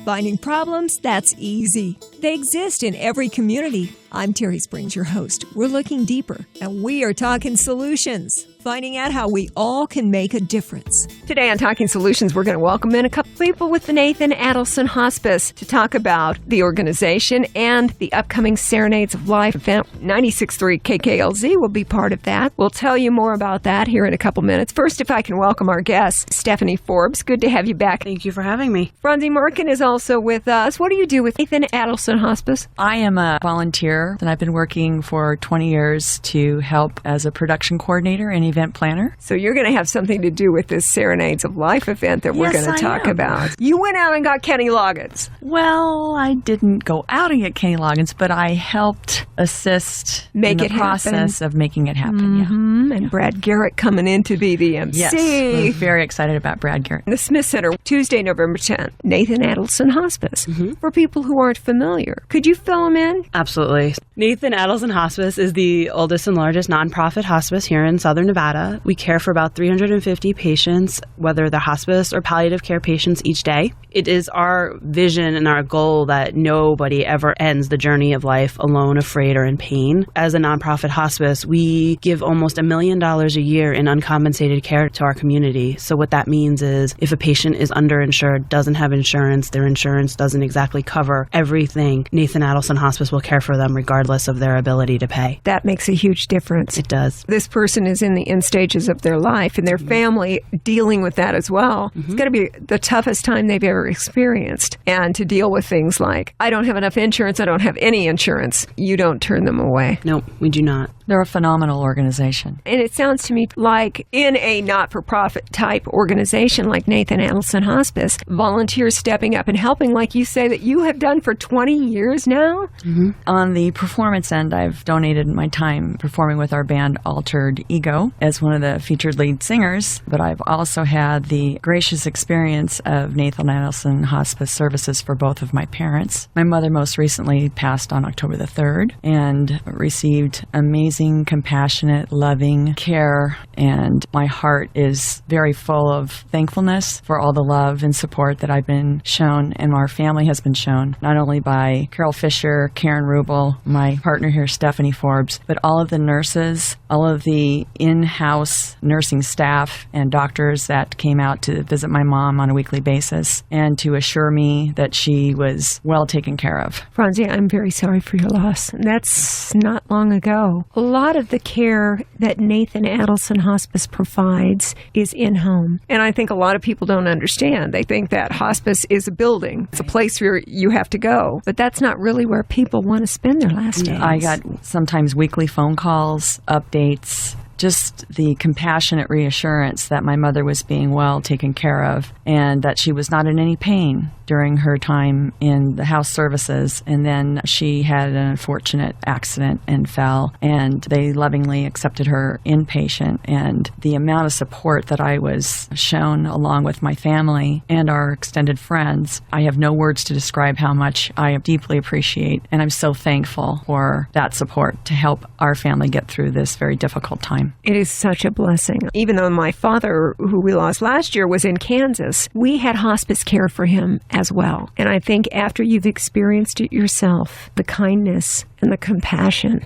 Finding problems? That's easy. They exist in every community. I'm Terry Springs, your host. We're looking deeper, and we are talking solutions, finding out how we all can make a difference. Today on Talking Solutions, we're going to welcome in a couple people with the Nathan Adelson Hospice to talk about the organization and the upcoming Serenades of Life event. 96.3 KKLZ will be part of that. We'll tell you more about that here in a couple minutes. First, if I can welcome our guest, Stephanie Forbes. Good to have you back. Thank you for having me. Fronzie Markin is also with us. What do you do with Nathan Adelson Hospice? I am a volunteer, and I've been working for 20 years to help as a production coordinator and event planner. So you're going to have something to do with this Serenades of Life event that we're going to talk about. You went out and got Kenny Loggins. Well, I didn't go out and get Kenny Loggins, but I helped assist in the process of making it happen. Mm-hmm. And Brad Garrett coming in to be the MC. Yes, we're very excited about Brad Garrett. The Smith Center, Tuesday, November 10th, Nathan Adelson Hospice. Mm-hmm. For people who aren't familiar, could you fill them in? Absolutely. Nathan Adelson Hospice is the oldest and largest nonprofit hospice here in Southern Nevada. We care for about 350 patients, whether they're hospice or palliative care patients each day. It is our vision and our goal that nobody ever ends the journey of life alone, afraid, or in pain. As a nonprofit hospice, we give almost $1 million a year in uncompensated care to our community. So what that means is if a patient is underinsured, doesn't have insurance, their insurance doesn't exactly cover everything, Nathan Adelson Hospice will care for them regardless of their ability to pay. That makes a huge difference. It does. This person is in the end stages of their life and their family dealing with that as well. Mm-hmm. It's going to be the toughest time they've ever experienced. And to deal with things like, I don't have enough insurance, I don't have any insurance, you don't turn them away. No, we do not. They're a phenomenal organization. And it sounds to me like in a not-for-profit type organization like Nathan Adelson Hospice, volunteers stepping up and helping, like you say, that you have done for 20 years now? Mm-hmm. On the performance end, I've donated my time performing with our band Altered Ego as one of the featured lead singers, but I've also had the gracious experience of Nathan Adelson Hospice services for both of my parents. My mother most recently passed on October the 3rd and received amazing, compassionate, loving care, and my heart is very full of thankfulness for all the love and support that I've been shown and our family has been shown, not only by Carol Fisher, Karen Rubel, my partner here, Stephanie Forbes, but all of the nurses, all of the in-house nursing staff and doctors that came out to visit my mom on a weekly basis and to assure me that she was well taken care of. Fronzie, I'm very sorry for your loss. That's not long ago. A lot of the care that Nathan Adelson Hospice provides is in-home. And I think a lot of people don't understand. They think that hospice is a building. It's a place where you have to go. But that's not really where people want to spend their last days. I got sometimes weekly phone calls, updates, just the compassionate reassurance that my mother was being well taken care of and that she was not in any pain during her time in the house services. And then she had an unfortunate accident and fell, and they lovingly accepted her inpatient. And the amount of support that I was shown along with my family and our extended friends, I have no words to describe how much I deeply appreciate. And I'm so thankful for that support to help our family get through this very difficult time. It is such a blessing. Even though my father, who we lost last year, was in Kansas, we had hospice care for him as well. And I think after you've experienced it yourself, the kindness and the compassion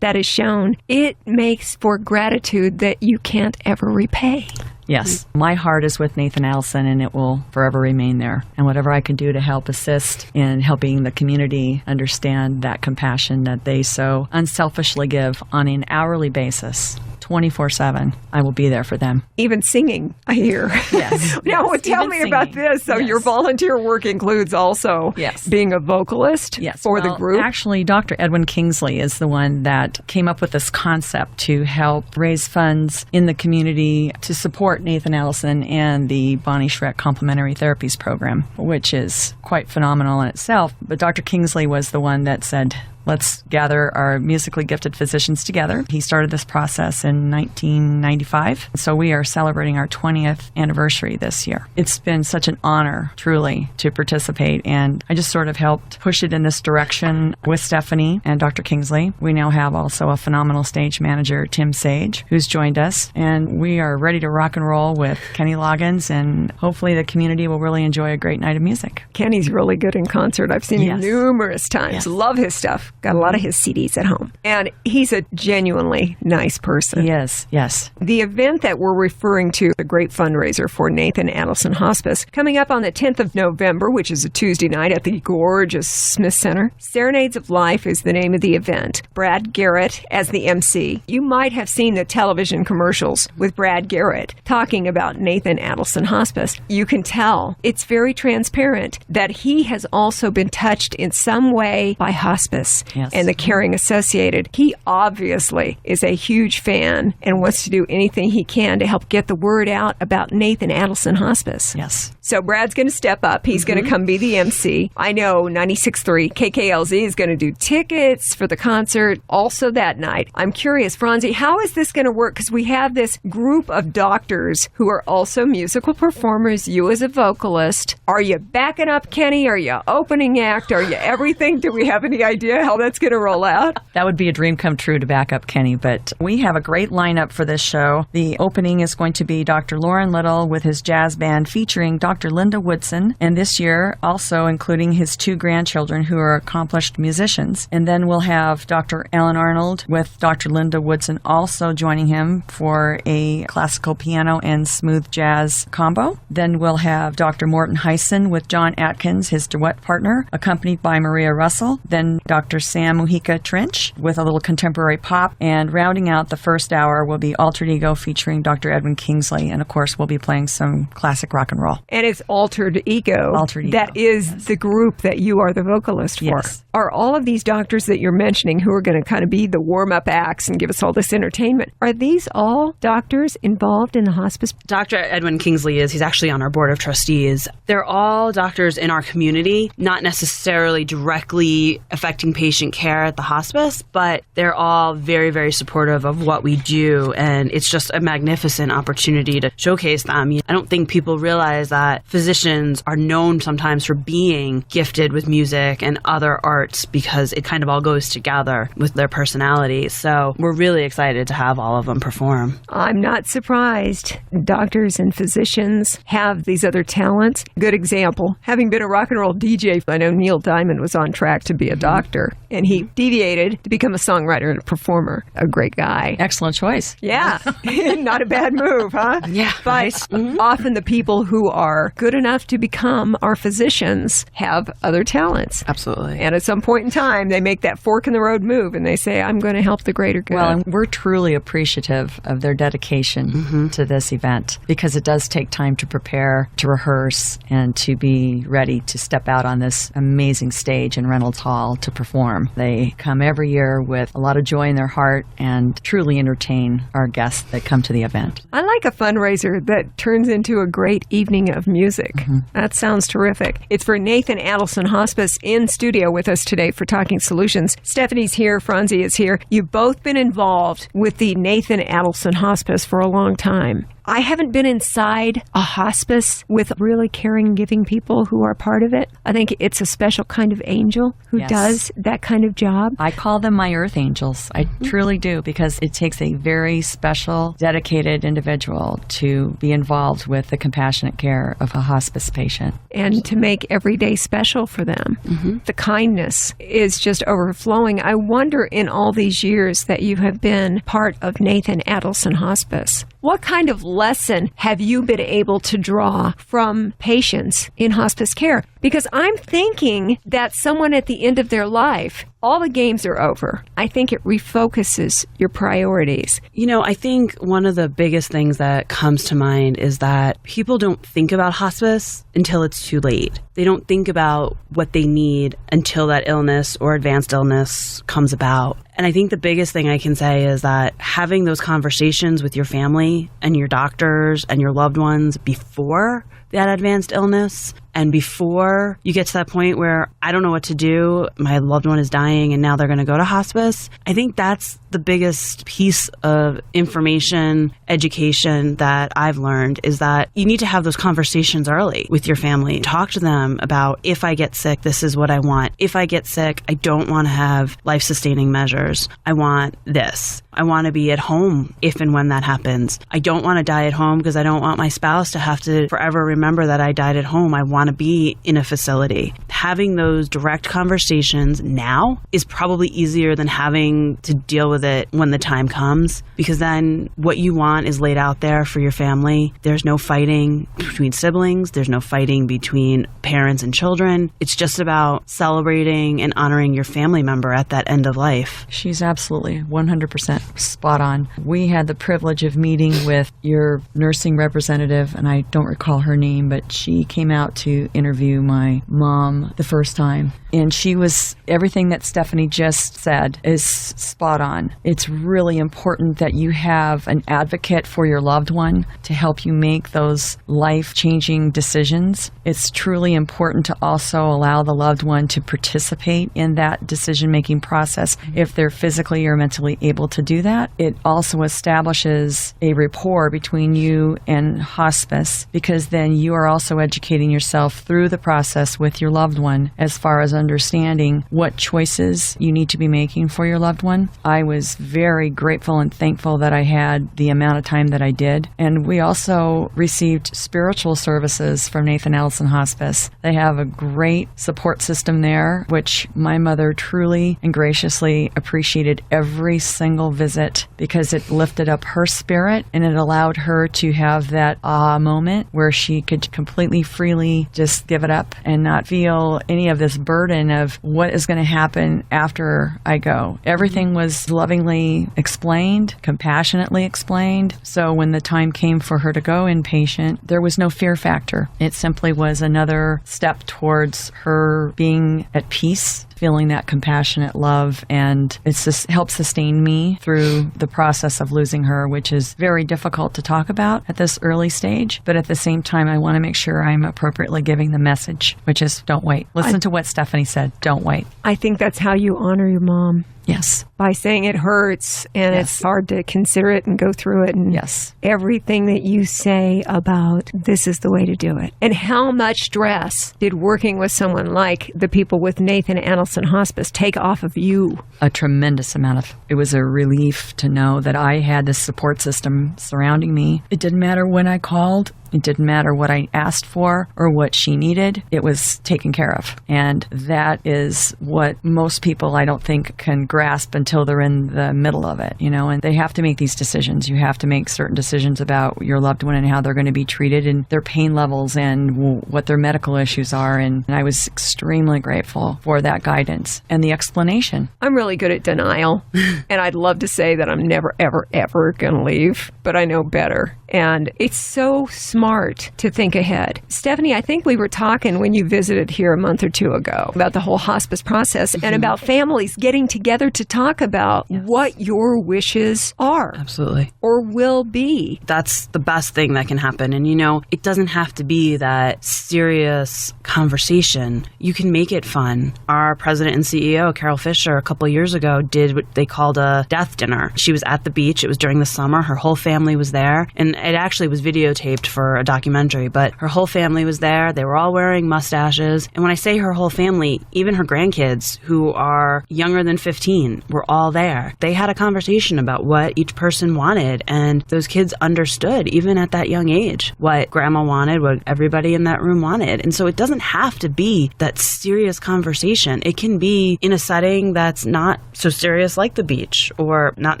that is shown, it makes for gratitude that you can't ever repay. Yes. My heart is with Nathan Adelson, and it will forever remain there. And whatever I can do to help assist in helping the community understand that compassion that they so unselfishly give on an hourly basis, 24/7, I will be there for them. Even singing, I hear. Yes. Now, tell me about this. So your volunteer work includes also being a vocalist for the group? Actually, Dr. Edwin Kingsley is the one that came up with this concept to help raise funds in the community to support Nathan Adelson and the Bonnie Schreck Complementary Therapies Program, which is quite phenomenal in itself. But Dr. Kingsley was the one that said, let's gather our musically gifted physicians together. He started this process in 1995. So we are celebrating our 20th anniversary this year. It's been such an honor, truly, to participate. And I just sort of helped push it in this direction with Stephanie and Dr. Kingsley. We now have also a phenomenal stage manager, Tim Sage, who's joined us. And we are ready to rock and roll with Kenny Loggins. And hopefully the community will really enjoy a great night of music. Kenny's really good in concert. I've seen him numerous times. Yes. Love his stuff. Got a lot of his CDs at home. And he's a genuinely nice person. Yes, yes. The event that we're referring to, a great fundraiser for Nathan Adelson Hospice, coming up on the 10th of November, which is a Tuesday night at the gorgeous Smith Center. Serenades of Life is the name of the event. Brad Garrett as the MC. You might have seen the television commercials with Brad Garrett talking about Nathan Adelson Hospice. You can tell it's very transparent that he has also been touched in some way by hospice and the caring associated. He obviously is a huge fan and wants to do anything he can to help get the word out about Nathan Adelson Hospice. Yes. So Brad's going to step up. He's going to come be the MC. I know 96.3 KKLZ is going to do tickets for the concert also that night. I'm curious, Fronzie, how is this going to work? Because we have this group of doctors who are also musical performers, you as a vocalist. Are you backing up Kenny? Are you opening act? Are you everything? Do we have any idea how that's going to roll out? That would be a dream come true to back up Kenny, but we have a great lineup for this show. The opening is going to be Dr. Lauren Little with his jazz band featuring Dr. Linda Woodson, and this year also including his 2 grandchildren who are accomplished musicians. And then we'll have Dr. Alan Arnold with Dr. Linda Woodson also joining him for a classical piano and smooth jazz combo. Then we'll have Dr. Morton Hyson with John Atkins, his duet partner, accompanied by Maria Russell. Then Dr. Sam Mujica Trench with a little contemporary pop. And rounding out the first hour will be Altered Ego featuring Dr. Edwin Kingsley. And of course, we'll be playing some classic rock and roll. And it's Altered Ego. Altered Ego. That is the group that you are the vocalist for. Yes. Are all of these doctors that you're mentioning who are going to kind of be the warm-up acts and give us all this entertainment, are these all doctors involved in the hospice? Dr. Edwin Kingsley he's actually on our board of trustees. They're all doctors in our community, not necessarily directly affecting patient care at the hospice, but they're all very, very supportive of what we do. And it's just a magnificent opportunity to showcase them. I don't think people realize that physicians are known sometimes for being gifted with music and other arts because it kind of all goes together with their personality. So we're really excited to have all of them perform. I'm not surprised. Doctors and physicians have these other talents. Good example, having been a rock and roll DJ, I know Neil Diamond was on track to be a doctor, and he deviated to become a songwriter and a performer. A great guy. Excellent choice. Yeah. Not a bad move, huh? Yeah. But often the people who are good enough to become our physicians have other talents. Absolutely. And at some point in time, they make that fork in the road move and they say, I'm going to help the greater good. Well, and we're truly appreciative of their dedication to this event because it does take time to prepare, to rehearse, and to be ready to step out on this amazing stage in Reynolds Hall to perform. They come every year with a lot of joy in their heart and truly entertain our guests that come to the event. I like a fundraiser that turns into a great evening of music. That sounds terrific. It's for Nathan Adelson Hospice in studio with us today for Talking Solutions. Stephanie's here, Fronzie is here. You've both been involved with the Nathan Adelson Hospice for a long time. I haven't been inside a hospice with really caring, giving people who are part of it. I think it's a special kind of angel who does that kind of job. I call them my earth angels. I truly do, because it takes a very special, dedicated individual to be involved with the compassionate care of a hospice patient. And to make every day special for them. The kindness is just overflowing. I wonder, in all these years that you have been part of Nathan Adelson Hospice, what kind of lesson have you been able to draw from patients in hospice care? Because I'm thinking that someone at the end of their life, all the games are over. I think it refocuses your priorities. You know, I think one of the biggest things that comes to mind is that people don't think about hospice until it's too late. They don't think about what they need until that illness or advanced illness comes about. And I think the biggest thing I can say is that having those conversations with your family and your doctors and your loved ones before that advanced illness And before you get to that point where I don't know what to do, my loved one is dying and now they're going to go to hospice, I think that's the biggest piece of information, education that I've learned is that you need to have those conversations early with your family. Talk to them about, if I get sick, this is what I want. If I get sick, I don't want to have life-sustaining measures. I want this. I want to be at home if and when that happens. I don't want to die at home because I don't want my spouse to have to forever remember that I died at home. I want to be in a facility. Having those direct conversations now is probably easier than having to deal with it when the time comes, because then what you want is laid out there for your family. There's no fighting between siblings. There's no fighting between parents and children. It's just about celebrating and honoring your family member at that end of life. She's absolutely 100% spot on. We had the privilege of meeting with your nursing representative, and I don't recall her name, but she came out to interview my mom the first time. And she was, everything that Stephanie just said is spot on. It's really important that you have an advocate for your loved one to help you make those life-changing decisions. It's truly important to also allow the loved one to participate in that decision-making process if they're physically or mentally able to do that. It also establishes a rapport between you and hospice, because then you are also educating yourself through the process with your loved one as far as understanding what choices you need to be making for your loved one. I was very grateful and thankful that I had the amount of time that I did. And we also received spiritual services from Nathan Adelson Hospice. They have a great support system there, which my mother truly and graciously appreciated every single visit, because it lifted up her spirit and it allowed her to have that aha moment where she could completely freely just give it up and not feel any of this burden of what is going to happen after I go. Everything was lovingly explained, compassionately explained. So when the time came for her to go inpatient, there was no fear factor. It simply was another step towards her being at peace, feeling that compassionate love, and it's just helped sustain me through the process of losing her, which is very difficult to talk about at this early stage. But at the same time, I want to make sure I'm appropriately giving the message, which is don't wait. Listen to what Stephanie said. Don't wait. I think that's how you honor your mom. Yes. By saying it hurts and it's hard to consider it and go through it. And everything that you say about this is the way to do it. And how much stress did working with someone like the people with Nathan Adelson Hospice take off of you? A tremendous amount of. It was a relief to know that I had this support system surrounding me. It didn't matter when I called. It didn't matter what I asked for or what she needed. It was taken care of. And that is what most people, I don't think, can grasp until they're in the middle of it, you know, and they have to make these decisions. You have to make certain decisions about your loved one and how they're going to be treated and their pain levels and what their medical issues are. And I was extremely grateful for that guidance and the explanation. I'm really good at denial, and I'd love to say that I'm never, ever, ever going to leave, but I know better. And it's so smart to think ahead. Stephanie, I think we were talking when you visited here a month or two ago about the whole hospice process and about families getting together to talk about what your wishes are. Absolutely. Or will be. That's the best thing that can happen. And, you know, it doesn't have to be that serious conversation. You can make it fun. Our president and CEO, Carol Fisher, a couple years ago did what they called a death dinner. She was at the beach. It was during the summer. Her whole family was there. And it actually was videotaped for a documentary, but her whole family was there. They were all wearing mustaches. And when I say her whole family, even her grandkids, who are younger than 15, were all there. They had a conversation about what each person wanted, and those kids understood, even at that young age, what grandma wanted, what everybody in that room wanted. And so it doesn't have to be that serious conversation. It can be in a setting that's not so serious, like the beach, or not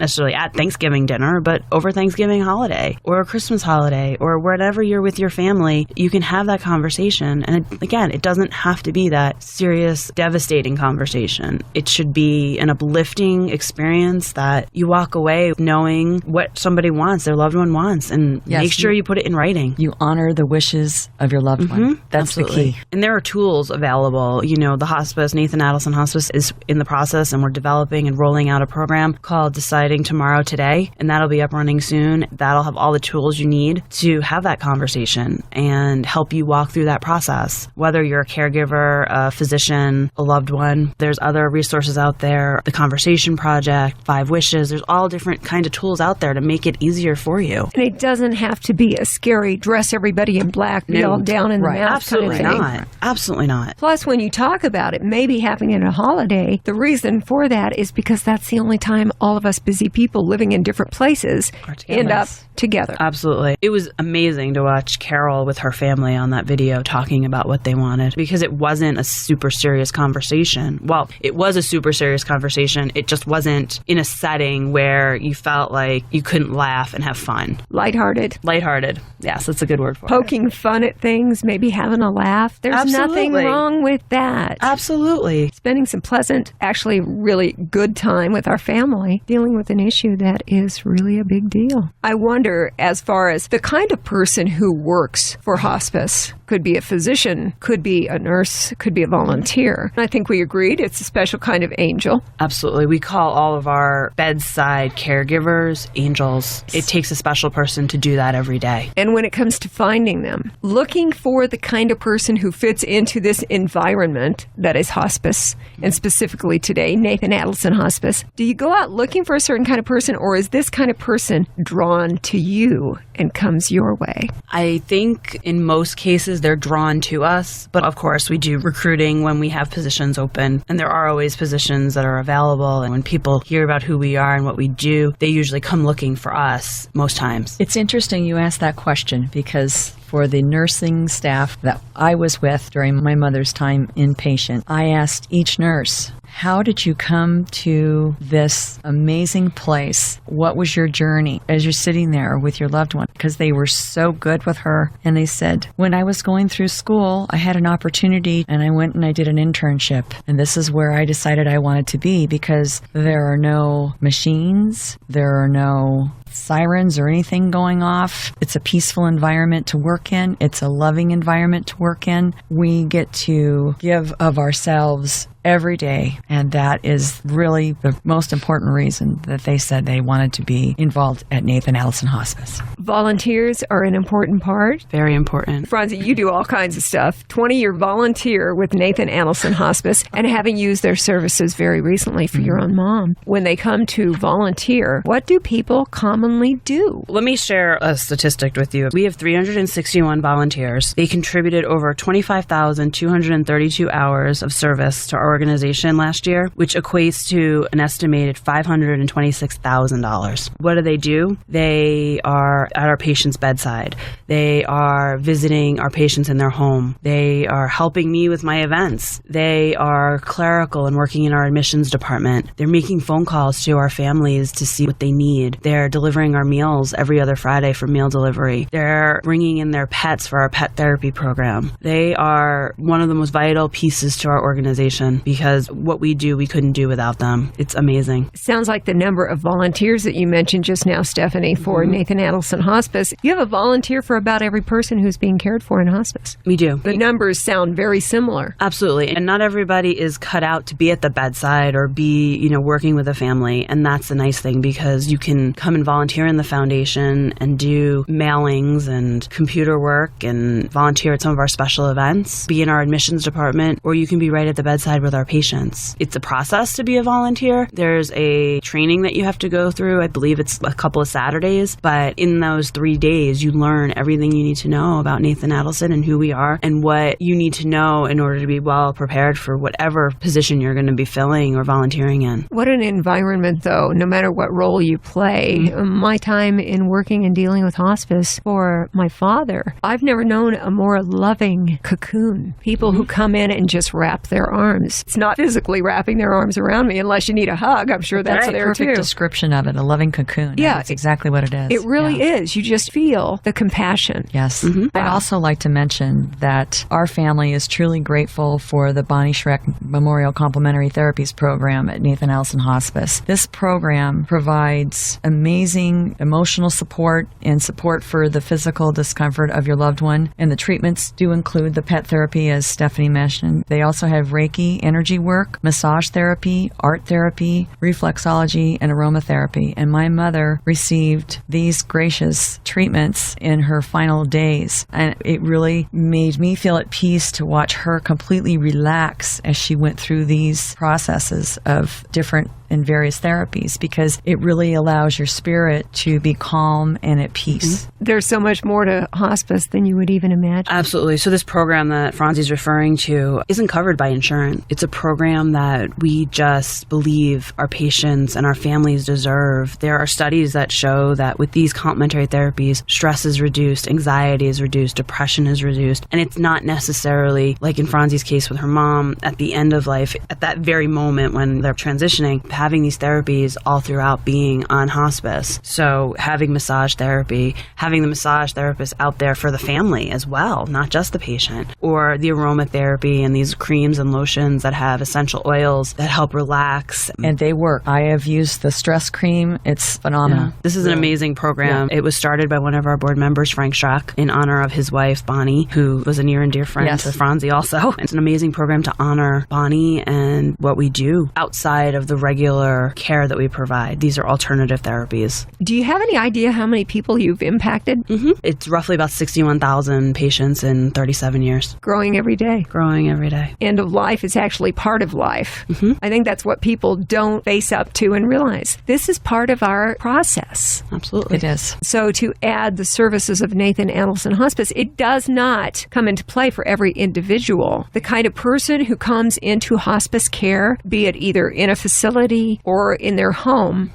necessarily at Thanksgiving dinner, but over Thanksgiving holiday, or a Christmas holiday, or wherever you're with your family. You can have that conversation. And again, it doesn't have to be that serious, devastating conversation. It should be an uplifting experience that you walk away knowing what somebody wants, their loved one wants, and make sure you put it in writing. You honor the wishes of your loved one. That's Absolutely. the key. And there are tools available. You know, the hospice, Nathan Adelson Hospice, is in the process, and we're developing and rolling out a program called Deciding Tomorrow Today, and that'll be up running soon. That'll have all the tools tools you need to have that conversation and help you walk through that process. Whether you're a caregiver, a physician, a loved one, there's other resources out there. The Conversation Project, 5 Wishes, there's all different kind of tools out there to make it easier for you. And it doesn't have to be a scary dress everybody in black, be all down in the mouth Absolutely kind of thing. not. Absolutely not. Plus, when you talk about it, maybe having it a holiday, the reason for that is because that's the only time all of us busy people living in different places end up together. Absolutely. It was amazing to watch Carol with her family on that video talking about what they wanted, because it wasn't a super serious conversation. Well, it was a super serious conversation. It just wasn't in a setting where you felt like you couldn't laugh and have fun. Lighthearted. Lighthearted. Yes, that's a good word for it. Poking fun at things, maybe having a laugh. There's nothing wrong with that. Absolutely. Spending some pleasant, actually really good time with our family, dealing with an issue that is really a big deal. I wonder, as far as the kind of person who works for hospice, could be a physician, could be a nurse, could be a volunteer. I think we agreed it's a special kind of angel. Absolutely. We call all of our bedside caregivers angels. It takes a special person to do that every day. And when it comes to finding them, looking for the kind of person who fits into this environment that is hospice, and specifically today, Nathan Adelson Hospice, do you go out looking for a certain kind of person, or is this kind of person drawn to you and comes your way? I think in most cases they're drawn to us, but of course we do recruiting when we have positions open, and there are always positions that are available, and when people hear about who we are and what we do, they usually come looking for us most times. It's interesting you asked that question, because for the nursing staff that I was with during my mother's time inpatient, I asked each nurse, how did you come to this amazing place? What was your journey as you're sitting there with your loved one? Because they were so good with her. And they said, when I was going through school, I had an opportunity and I went and I did an internship. And this is where I decided I wanted to be, because there are no machines, there are no sirens or anything going off. It's a peaceful environment to work in. It's a loving environment to work in. We get to give of ourselves every day, and that is really the most important reason that they said they wanted to be involved at Nathan Adelson Hospice. Volunteers are an important part. Very important. Fronzie, you do all kinds of stuff. 20-year volunteer with Nathan Adelson Hospice, and having used their services very recently for your own mom. When they come to volunteer, what do people commonly do? Let me share a statistic with you. We have 361 volunteers. They contributed over 25,232 hours of service to our organization last year, which equates to an estimated $526,000. What do? They are at our patient's bedside. They are visiting our patients in their home. They are helping me with my events. They are clerical and working in our admissions department. They're making phone calls to our families to see what they need. They're delivering our meals every other Friday for meal delivery. They're bringing in their pets for our pet therapy program. They are one of the most vital pieces to our organization, because what we do, we couldn't do without them. It's amazing. Sounds like the number of volunteers that you mentioned just now, Stephanie, for Nathan Adelson Hospice. You have a volunteer for about every person who's being cared for in hospice. We do. The numbers sound very similar. Absolutely. And not everybody is cut out to be at the bedside or be, working with a family. And that's the nice thing, because you can come and volunteer in the foundation and do mailings and computer work and volunteer at some of our special events, be in our admissions department, or you can be right at the bedside with our patients. It's a process to be a volunteer. There's a training that you have to go through. I believe it's a couple of Saturdays, but in those 3 days, you learn everything you need to know about Nathan Adelson and who we are and what you need to know in order to be well prepared for whatever position you're going to be filling or volunteering in. What an environment, though, no matter what role you play. My time in working and dealing with hospice for my father, I've never known a more loving cocoon. People who come in and just wrap their arms. It's not physically wrapping their arms around me unless you need a hug. I'm sure that's there too. Perfect description of it, a loving cocoon. Yeah. That's exactly what it is. It really is. You just feel the compassion. Yes. I'd also like to mention that our family is truly grateful for the Bonnie Schreck Memorial Complementary Therapies program at Nathan Adelson Hospice. This program provides amazing amazing emotional support and support for the physical discomfort of your loved one. And the treatments do include the pet therapy, as Stephanie mentioned. They also have Reiki, energy work, massage therapy, art therapy, reflexology, and aromatherapy. And my mother received these gracious treatments in her final days. And it really made me feel at peace to watch her completely relax as she went through these processes of different and various therapies, because it really allows your spirit to be calm and at peace. Mm-hmm. There's so much more to hospice than you would even imagine. Absolutely. So this program that Fronzie's referring to isn't covered by insurance. It's a program that we just believe our patients and our families deserve. There are studies that show that with these complementary therapies, stress is reduced, anxiety is reduced, depression is reduced, and it's not necessarily, like in Fronzie's case with her mom, at the end of life, at that very moment when they're transitioning, having these therapies all throughout being on hospice. So having massage therapy, having the massage therapist out there for the family as well, not just the patient, or the aromatherapy and these creams and lotions that have essential oils that help relax. And they work. I have used the stress cream. It's phenomenal. Yeah. This is an amazing program. Yeah. It was started by one of our board members, Frank Schrock, in honor of his wife, Bonnie, who was a near and dear friend to Fronzie also. It's an amazing program to honor Bonnie and what we do outside of the regular care that we provide. These are alternative therapies. Do you have any idea how many people you've impacted? Mm-hmm. It's roughly about 61,000 patients in 37 years. Growing every day. Growing every day. End of life is actually part of life. Mm-hmm. I think that's what people don't face up to and realize. This is part of our process. Absolutely. It is. So to add the services of Nathan Adelson Hospice, it does not come into play for every individual. The kind of person who comes into hospice care, be it either in a facility or in their home,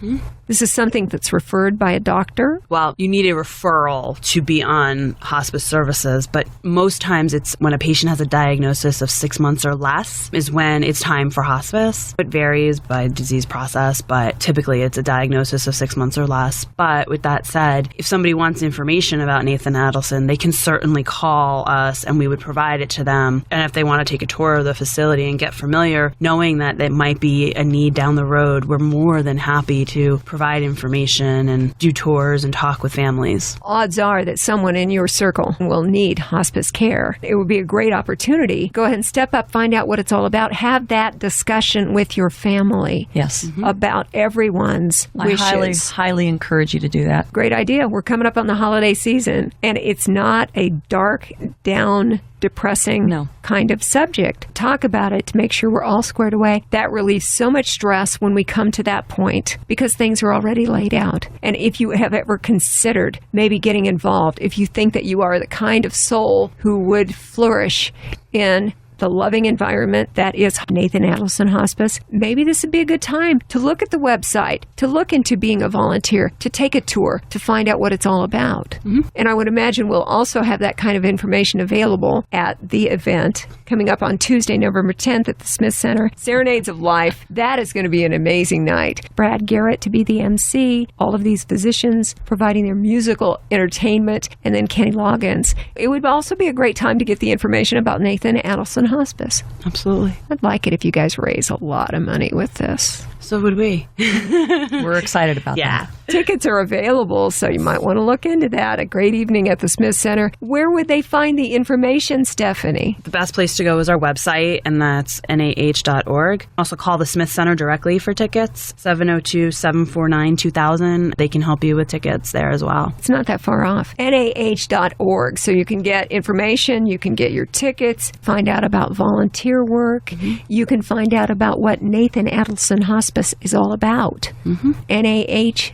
this is something that's referred by a doctor? Well, you need a referral to be on hospice services, but most times it's when a patient has a diagnosis of 6 months or less is when it's time for hospice. It varies by disease process, but typically it's a diagnosis of 6 months or less. But with that said, if somebody wants information about Nathan Adelson, they can certainly call us and we would provide it to them. And if they want to take a tour of the facility and get familiar, knowing that there might be a need down the road, we're more than happy to provide information and do tours and talk with families. Odds are that someone in your circle will need hospice care. It would be a great opportunity. Go ahead and step up, find out what it's all about. Have that discussion with your family. Yes. About everyone's wishes. I highly encourage you to do that. Great idea. We're coming up on the holiday season, and it's not a dark, down, depressing kind of subject. Talk about it to make sure we're all squared away. That relieves so much stress when we come to that point because things are already laid out. And if you have ever considered maybe getting involved, if you think that you are the kind of soul who would flourish in the loving environment that is Nathan Adelson Hospice, maybe this would be a good time to look at the website, to look into being a volunteer, to take a tour, to find out what it's all about. And I would imagine we'll also have that kind of information available at the event coming up on Tuesday, November 10th at the Smith Center. Serenades of Life. That is going to be an amazing night. Brad Garrett to be the MC, all of these physicians providing their musical entertainment, and then Kenny Loggins. It would also be a great time to get the information about Nathan Adelson Hospice. Absolutely. I'd like it if you guys raise a lot of money with this. So would we. We're excited about that. Tickets are available, so you might want to look into that. A great evening at the Smith Center. Where would they find the information, Stephanie? The best place to go is our website, and that's nah.org. Also call the Smith Center directly for tickets, 702-749-2000. They can help you with tickets there as well. It's not that far off. nah.org, so you can get information, you can get your tickets, find out about volunteer work. You can find out about what Nathan Adelson Hospice is all about. nah.org.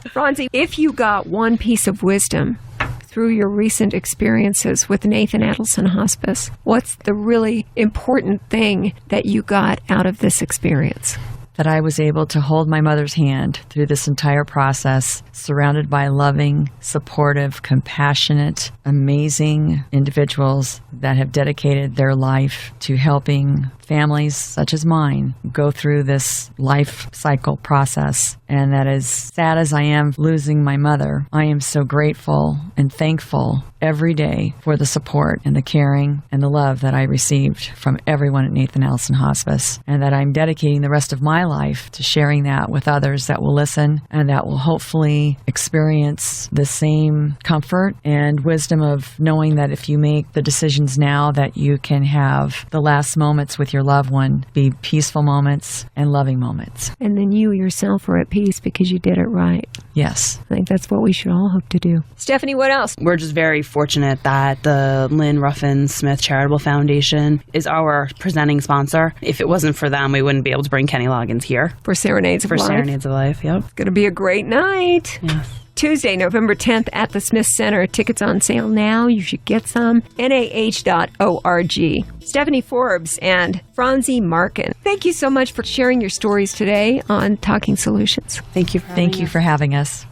Fronzie, if you got one piece of wisdom through your recent experiences with Nathan Adelson Hospice, what's the really important thing that you got out of this experience? That I was able to hold my mother's hand through this entire process, surrounded by loving, supportive, compassionate, amazing individuals that have dedicated their life to helping families such as mine go through this life cycle process. And that as sad as I am losing my mother, I am so grateful and thankful every day for the support and the caring and the love that I received from everyone at Nathan Adelson Hospice, and that I'm dedicating the rest of my life to sharing that with others that will listen and that will hopefully experience the same comfort and wisdom of knowing that if you make the decisions now, that you can have the last moments with your loved one be peaceful moments and loving moments. And then you yourself are at peace because you did it right. Yes. I think that's what we should all hope to do. Stephanie, what else? We're just very fortunate that the Lynn Ruffin Smith Charitable Foundation is our presenting sponsor. If it wasn't for them, we wouldn't be able to bring Kenny Loggins here. For Serenades of Life. For Serenades of Life, yep. It's going to be a great night. Yes. Tuesday, November 10th at the Smith Center. Tickets on sale now. You should get some. NAH.org. Stephanie Forbes and Fronzie Markin. Thank you so much for sharing your stories today on Talking Solutions. Thank you for having us.